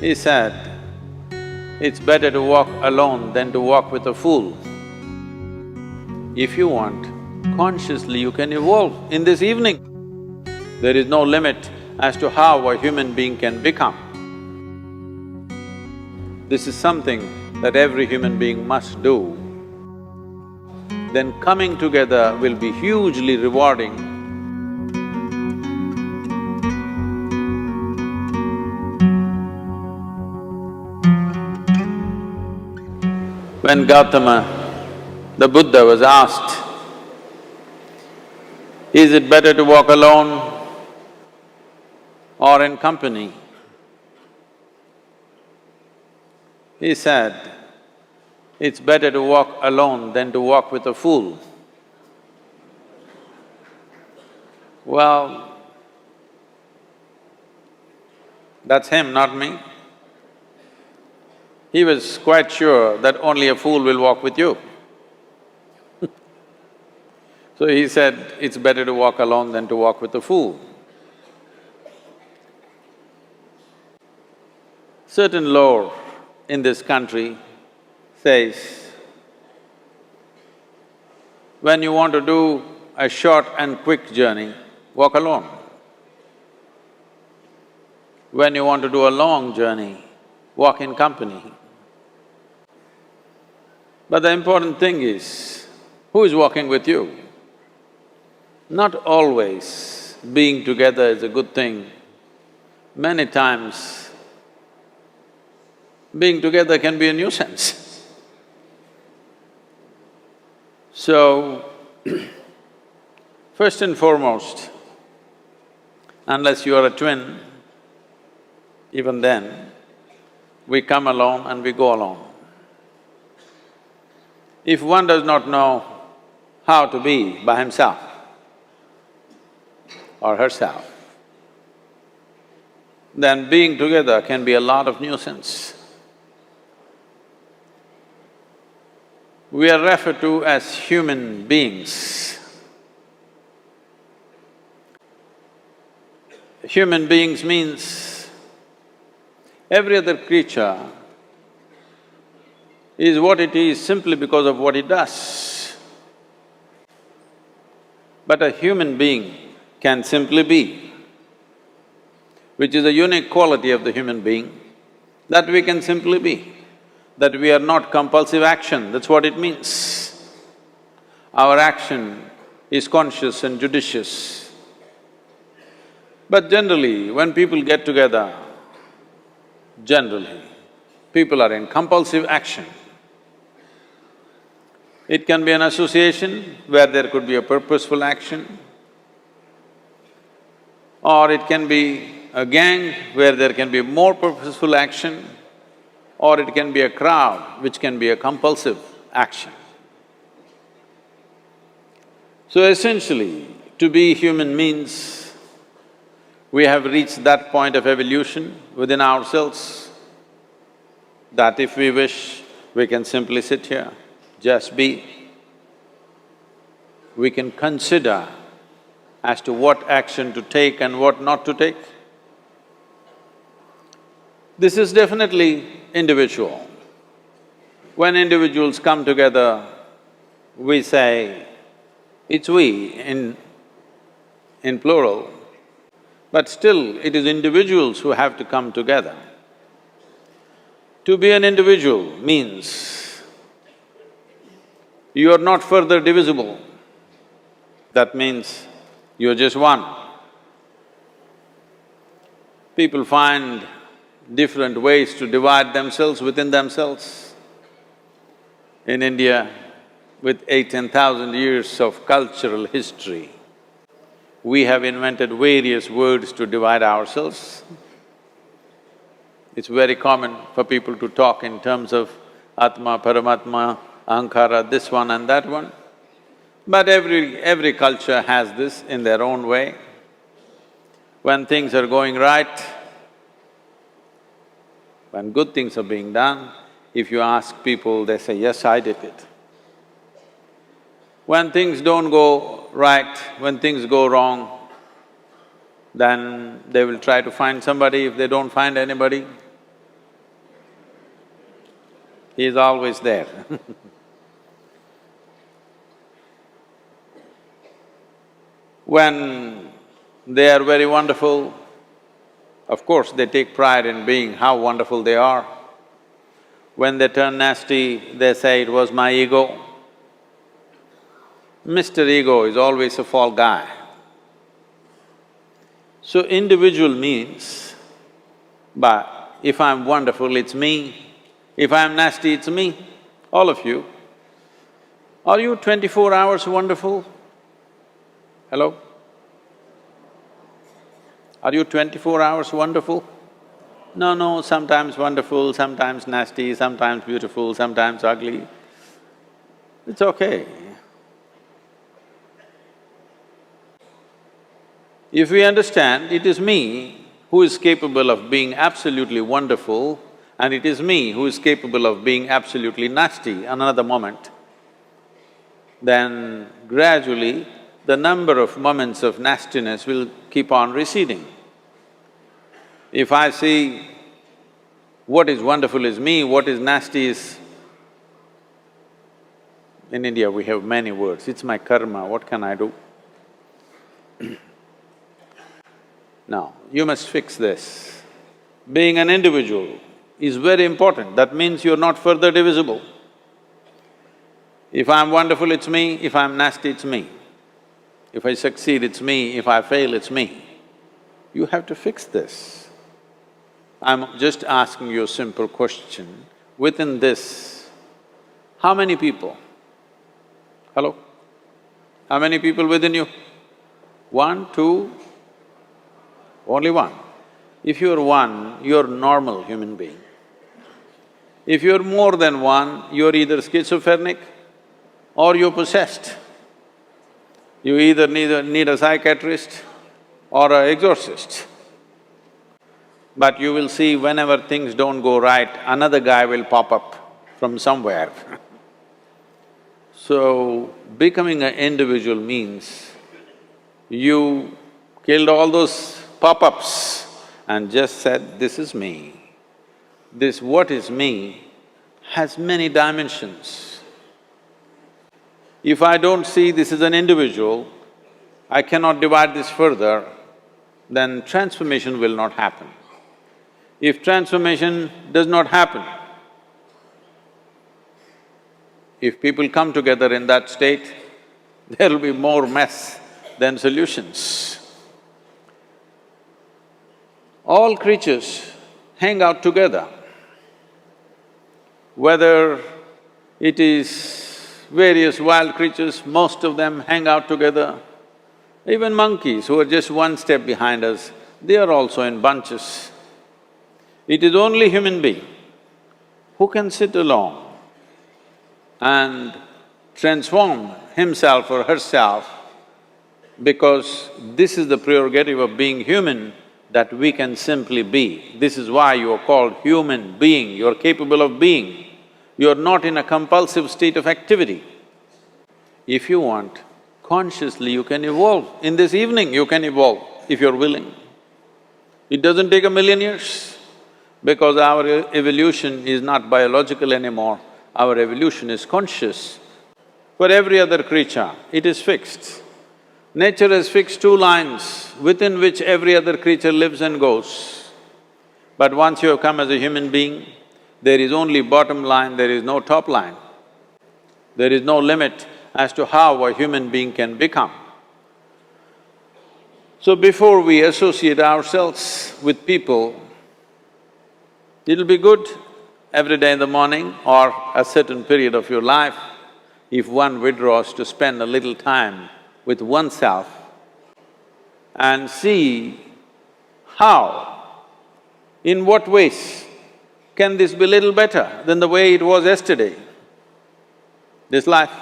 He said, it's better to walk alone than to walk with a fool. If you want, consciously you can evolve in this evening. There is no limit as to how a human being can become. This is something that every human being must do. Then coming together will be hugely rewarding. When Gautama, the Buddha, was asked, is it better to walk alone or in company? He said, it's better to walk alone than to walk with a fool. Well, that's him, not me. He was quite sure that only a fool will walk with you. So he said, it's better to walk alone than to walk with a fool. Certain lore in this country says, when you want to do a short and quick journey, walk alone. When you want to do a long journey, walk in company. But the important thing is, who is walking with you? Not always being together is a good thing. Many times, being together can be a nuisance. So, first and foremost, unless you are a twin, even then, we come alone and we go alone. If one does not know how to be by himself or herself, then being together can be a lot of nuisance. We are referred to as human beings. Human beings means every other creature is what it is simply because of what it does. But a human being can simply be, which is a unique quality of the human being, that we can simply be, that we are not compulsive action, that's what it means. Our action is conscious and judicious. But generally, when people get together, generally, people are in compulsive action. It can be an association where there could be a purposeful action, or it can be a gang where there can be more purposeful action, or it can be a crowd which can be a compulsive action. So essentially, to be human means we have reached that point of evolution within ourselves that if we wish, we can simply sit here, just be. We can consider as to what action to take and what not to take. This is definitely individual. When individuals come together, we say, it's we in plural, but still it is individuals who have to come together. To be an individual means you are not further divisible. That means you're just one. People find different ways to divide themselves within themselves. In India, with 8,000–10,000 years of cultural history, we have invented various words to divide ourselves. It's very common for people to talk in terms of Atma, Paramatma, Ahankara, this one and that one. But every culture has this in their own way. When things are going right, when good things are being done, if you ask people, they say, yes, I did it. When things don't go right, when things go wrong, then they will try to find somebody. If they don't find anybody, He is always there. When they are very wonderful, of course they take pride in being how wonderful they are. When they turn nasty, they say, "It was my ego." Mr. Ego is always a fall guy. So individual means, but if I'm wonderful, it's me. If I'm nasty, it's me, all of you. Are you 24 hours wonderful? Hello? Are you 24 hours wonderful? No, sometimes wonderful, sometimes nasty, sometimes beautiful, sometimes ugly. It's okay. If we understand it is me who is capable of being absolutely wonderful and it is me who is capable of being absolutely nasty another moment, then gradually the number of moments of nastiness will keep on receding. If I see what is wonderful is me, what is nasty is… In India we have many words, it's my karma, what can I do? Now, you must fix this. Being an individual is very important, that means you're not further divisible. If I'm wonderful, it's me, if I'm nasty, it's me. If I succeed, it's me, if I fail, it's me. You have to fix this. I'm just asking you a simple question. Within this, how many people? Hello? How many people within you? 1, 2, only one. If you're one, you're a normal human being. If you're more than one, you're either schizophrenic or you're possessed. You either need a psychiatrist or an exorcist. But you will see whenever things don't go right, another guy will pop up from somewhere. So, becoming an individual means you killed all those pop-ups and just said, "This is me." This what is me has many dimensions. If I don't see this as an individual, I cannot divide this further, then transformation will not happen. If transformation does not happen, if people come together in that state, there will be more mess than solutions. All creatures hang out together. Whether it is various wild creatures, most of them hang out together. Even monkeys who are just one step behind us, they are also in bunches. It is only human being who can sit alone and transform himself or herself, because this is the prerogative of being human, that we can simply be. This is why you are called human being, you are capable of being. You are not in a compulsive state of activity. If you want, consciously you can evolve. In this evening you can evolve, if you're willing. It doesn't take 1,000,000 years, because our evolution is not biological anymore, our evolution is conscious. For every other creature, it is fixed. Nature has fixed 2 lines within which every other creature lives and goes. But once you have come as a human being, there is only bottom line, there is no top line. There is no limit as to how a human being can become. So before we associate ourselves with people, it'll be good every day in the morning or a certain period of your life, if one withdraws to spend a little time with oneself and see how, in what ways can this be little better than the way it was yesterday, this life?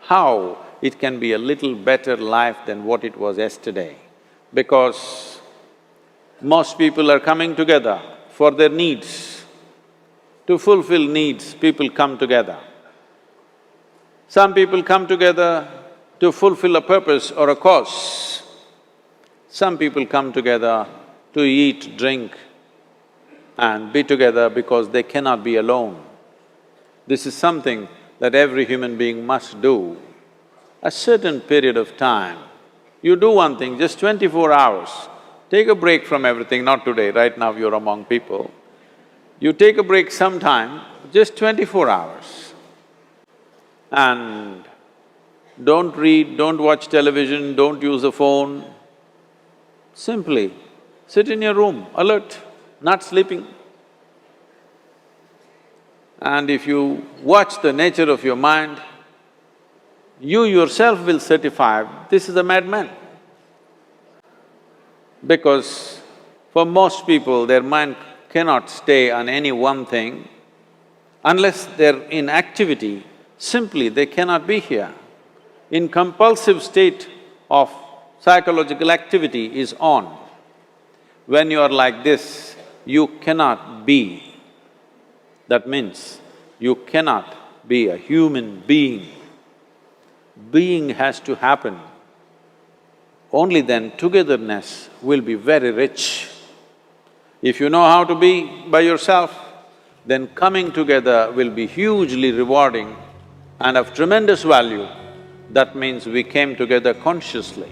How it can be a little better life than what it was yesterday, because most people are coming together for their needs. To fulfill needs, people come together. Some people come together to fulfill a purpose or a cause. Some people come together to eat, drink and be together because they cannot be alone. This is something that every human being must do. A certain period of time, you do one thing, just 24 hours, take a break from everything, not today, right now you're among people. You take a break sometime, just 24 hours. And don't read, don't watch television, don't use a phone. Simply sit in your room, alert, not sleeping. And if you watch the nature of your mind, you yourself will certify, this is a madman. Because for most people, their mind cannot stay on any one thing. Unless they're in activity, simply they cannot be here. In compulsive state of psychological activity is on. When you are like this, you cannot be. That means you cannot be a human being. Being has to happen. Only then togetherness will be very rich. If you know how to be by yourself, then coming together will be hugely rewarding and of tremendous value. That means we came together consciously.